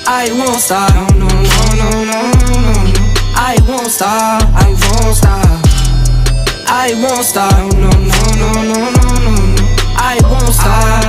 I won't stop. No, no, no, no, no, no. I won't stop. I won't stop. I won't stop. No, no, no, no, no, no. I won't stop.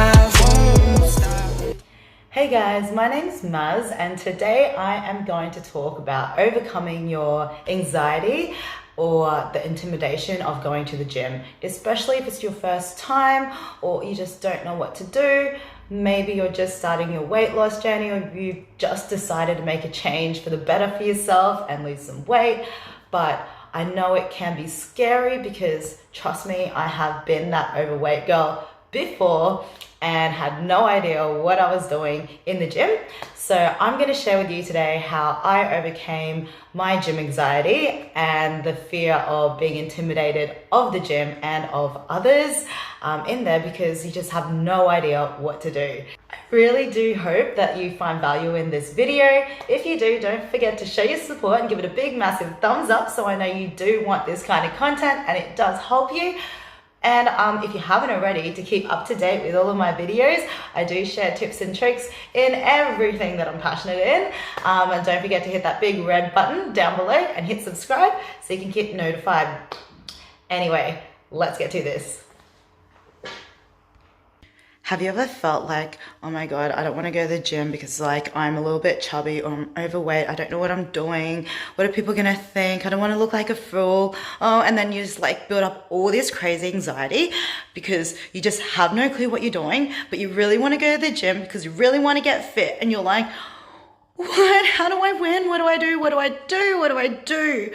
Hey guys, my name's Maz, and today I am going to talk about overcoming your anxiety or the intimidation of going to the gym, especially if it's your first time or you just don't know what to do. Maybe you're just starting your weight loss journey, or you just decided to make a change for the better for yourself and lose some weight. But I know it can be scary because, trust me, I have been that overweight girl before and had no idea what I was doing in the gym. So I'm going to share with you today how I overcame my gym anxiety and the fear of being intimidated of the gym and of others in there, because you just have no idea what to do. I really do hope that you find value in this video. If you do, don't forget to show your support and give it a big massive thumbs up, so I know you do want this kind of content and it does help you. And if you haven't already, to keep up to date with all of my videos, I do share tips and tricks in everything that I'm passionate in. And don't forget to hit that big red button down below and hit subscribe so you can get notified. Anyway, let's get to this. Have you ever felt like, oh my God, I don't want to go to the gym because like I'm a little bit chubby or I'm overweight. I don't know what I'm doing. What are people going to think? I don't want to look like a fool. Oh, and then you just like build up all this crazy anxiety because you just have no clue what you're doing, but you really want to go to the gym because you really want to get fit. And you're like, what? How do I win? What do I do? What do I do? What do I do?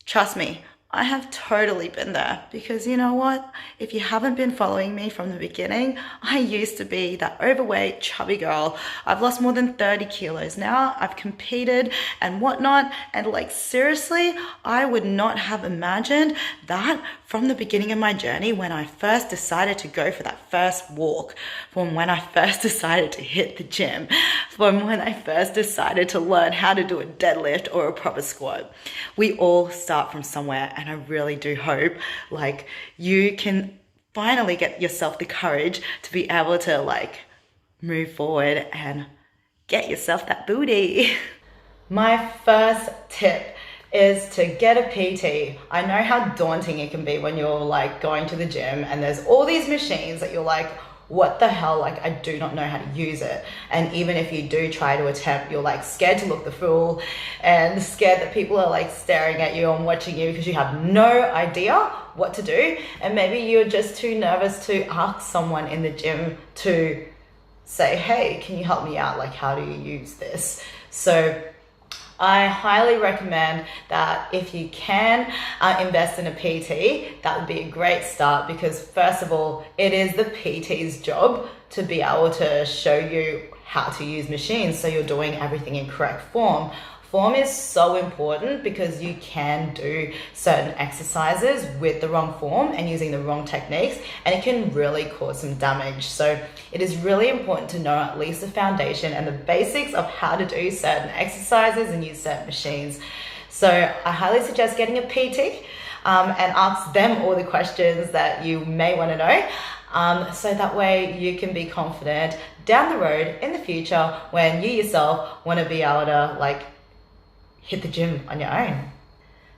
Trust me, I have totally been there, because you know what? If you haven't been following me from the beginning, I used to be that overweight, chubby girl. I've lost more than 30 kilos now. I've competed and whatnot. And like, seriously, I would not have imagined that from the beginning of my journey, when I first decided to go for that first walk, from when I first decided to hit the gym, from when I first decided to learn how to do a deadlift or a proper squat. We all start from somewhere. And I really do hope like you can finally get yourself the courage to be able to like move forward and get yourself that booty. My first tip is to get a PT. I know how daunting it can be when you're like going to the gym and there's all these machines that you're like, what the hell, like I do not know how to use it. And even if you do try to attempt, you're like scared to look the fool and scared that people are like staring at you and watching you because you have no idea what to do. And maybe you're just too nervous to ask someone in the gym to say, hey, can you help me out? Like, how do you use this? So I highly recommend that if you can invest in a PT, that would be a great start, because first of all, it is the PT's job to be able to show you how to use machines so you're doing everything in correct form. Form is so important because you can do certain exercises with the wrong form and using the wrong techniques, and it can really cause some damage. So it is really important to know at least the foundation and the basics of how to do certain exercises and use certain machines. So I highly suggest getting a PT and ask them all the questions that you may want to know. So that way you can be confident down the road in the future when you yourself want to be able to like hit the gym on your own.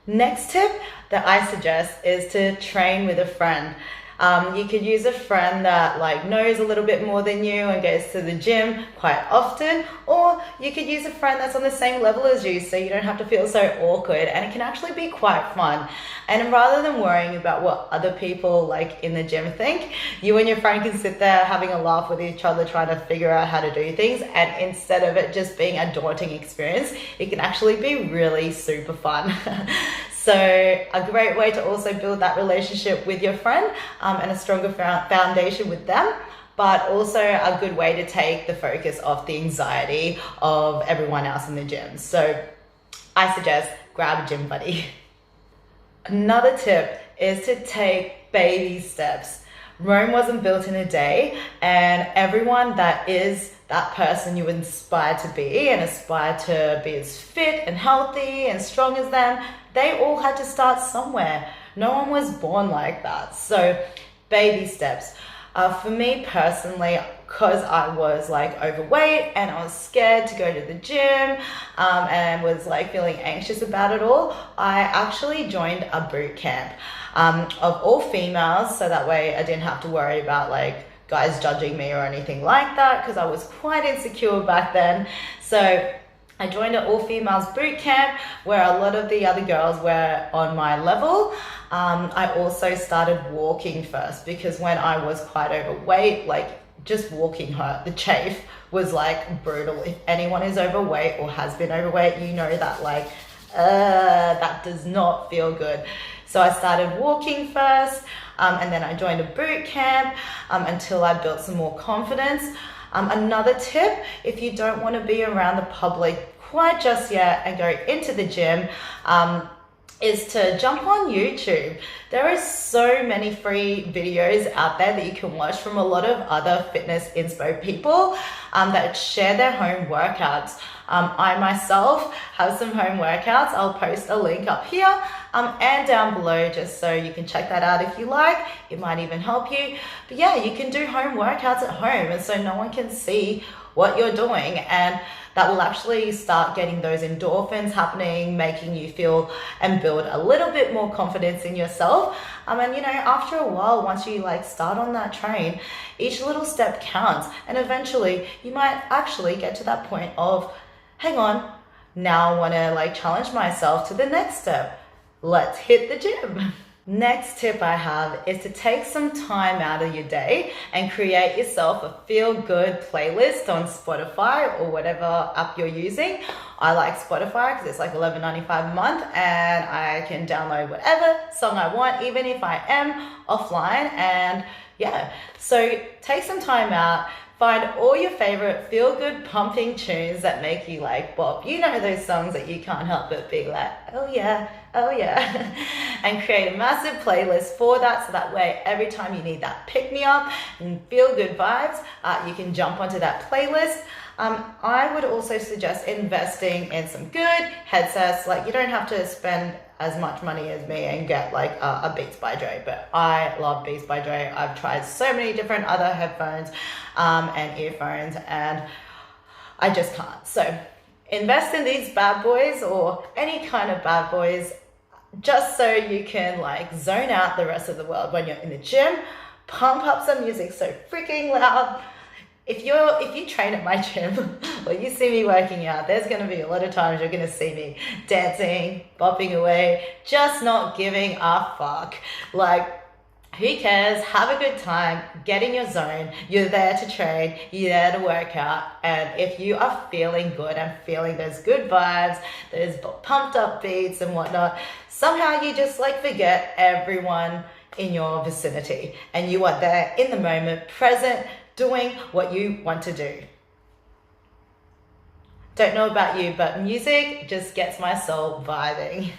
Next tip that I suggest is to train with a friend. You could use a friend that like knows a little bit more than you and goes to the gym quite often, or you could use a friend that's on the same level as you so you don't have to feel so awkward, and it can actually be quite fun. And rather than worrying about what other people like in the gym think, you and your friend can sit there having a laugh with each other trying to figure out how to do things, and instead of it just being a daunting experience, it can actually be really super fun. So a great way to also build that relationship with your friend and a stronger foundation with them, but also a good way to take the focus off the anxiety of everyone else in the gym. So I suggest grab a gym buddy. Another tip is to take baby steps. Rome wasn't built in a day, and everyone that is that person you inspire to be and aspire to be as fit and healthy and strong as them, they all had to start somewhere. No one was born like that. So baby steps. For me personally, because I was like overweight and I was scared to go to the gym and was like feeling anxious about it all, I actually joined a boot camp of all females, so that way I didn't have to worry about like guys judging me or anything like that, because I was quite insecure back then. So I joined an all-females boot camp where a lot of the other girls were on my level. I also started walking first, because when I was quite overweight, like just walking hurt. The chafe was like brutal. If anyone is overweight or has been overweight, you know that like that does not feel good. So I started walking first, and then I joined a boot camp until I built some more confidence. Another tip, if you don't want to be around the public quite just yet and go into the gym, is to jump on YouTube. There are so many free videos out there that you can watch from a lot of other fitness inspo people that share their home workouts. I myself have some home workouts. I'll post a link up here and down below, just so you can check that out if you like. It might even help you. But yeah, you can do home workouts at home, and so no one can see what you're doing, and that will actually start getting those endorphins happening, making you feel and build a little bit more confidence in yourself. And you know, after a while, once you like start on that train, each little step counts, and eventually you might actually get to that point of, hang on, now I want to like challenge myself to the next step. Let's hit the gym. Next tip I have is to take some time out of your day and create yourself a feel-good playlist on Spotify or whatever app you're using. I like Spotify because it's like $11.95 a month, and I can download whatever song I want, even if I am offline. And yeah, so take some time out. Find all your favorite feel-good pumping tunes that make you like bop. You know those songs that you can't help but be like, oh yeah, and create a massive playlist for that, so that way every time you need that pick-me-up and feel-good vibes, you can jump onto that playlist. I would also suggest investing in some good headsets. Like, you don't have to spend as much money as me and get like a Beats by Dre, but I love Beats by Dre. I've tried so many different other headphones and earphones, and I just can't. So invest in these bad boys, or any kind of bad boys, just so you can like zone out the rest of the world when you're in the gym. Pump up some music so freaking loud. If you train at my gym or you see me working out, there's going to be a lot of times you're going to see me dancing, bopping away, just not giving a fuck. Like, who cares? Have a good time. Get in your zone. You're there to train. You're there to work out. And if you are feeling good and feeling those good vibes, those pumped up beats and whatnot, somehow you just like forget everyone in your vicinity, and you are there in the moment, present, doing what you want to do. Don't know about you, but music just gets my soul vibing.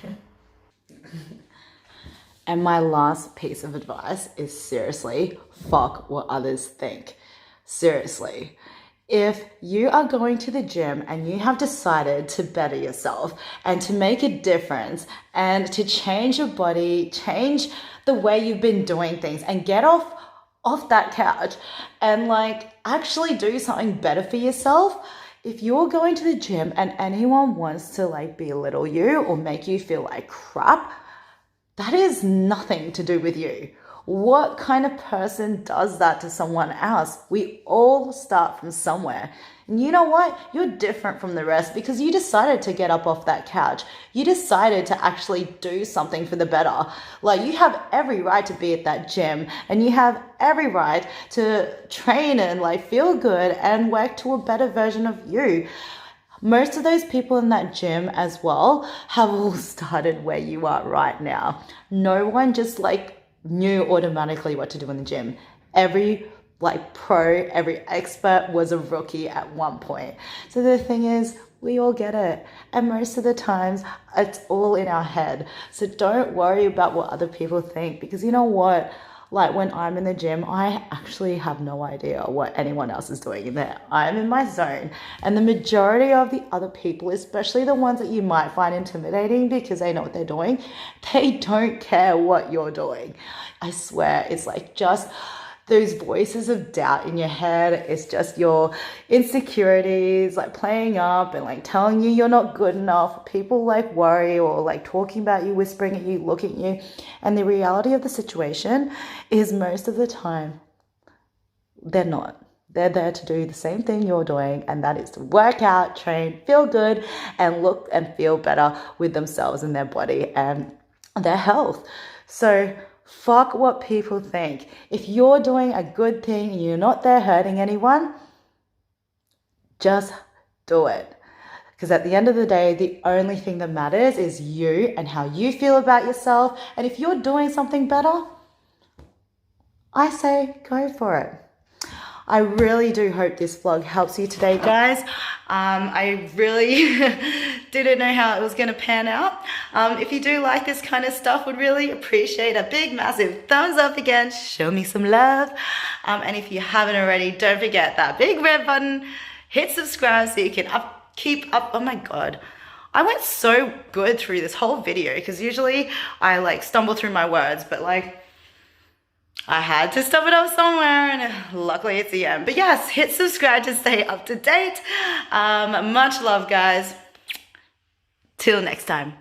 And my last piece of advice is, seriously, fuck what others think. Seriously. If you are going to the gym and you have decided to better yourself and to make a difference and to change your body, change the way you've been doing things, and get off that couch and like actually do something better for yourself. If you're going to the gym and anyone wants to like belittle you or make you feel like crap, that is nothing to do with you. What kind of person does that to someone else? We all start from somewhere. And you know what? You're different from the rest because you decided to get up off that couch. You decided to actually do something for the better. Like, you have every right to be at that gym, and you have every right to train and like feel good and work to a better version of you. Most of those people in that gym as well have all started where you are right now. No one just like knew automatically what to do in the gym. Every like pro, every expert was a rookie at one point. So the thing is, we all get it. And most of the times it's all in our head. So don't worry about what other people think, because you know what? Like, when I'm in the gym, I actually have no idea what anyone else is doing in there. I'm in my zone. And the majority of the other people, especially the ones that you might find intimidating because they know what they're doing, they don't care what you're doing. I swear, it's like just those voices of doubt in your head. It's just your insecurities like playing up and like telling you you're not good enough. People like worry or like talking about you, whispering at you, looking at you. And the reality of the situation is most of the time they're not. They're there to do the same thing you're doing, and that is to work out, train, feel good, and look and feel better with themselves and their body and their health. So fuck what people think. If you're doing a good thing and you're not there hurting anyone, just do it. Because at the end of the day, the only thing that matters is you and how you feel about yourself. And if you're doing something better, I say go for it. I really do hope this vlog helps you today, guys. I really didn't know how it was going to pan out. If you do like this kind of stuff, would really appreciate a big, massive thumbs up again. Show me some love. And if you haven't already, don't forget that big red button. Hit subscribe so you can keep up. Oh my God. I went so good through this whole video because usually I like stumble through my words, but like I had to stop it off somewhere, and luckily it's the end. But yes, hit subscribe to stay up to date. Much love, guys. Till next time.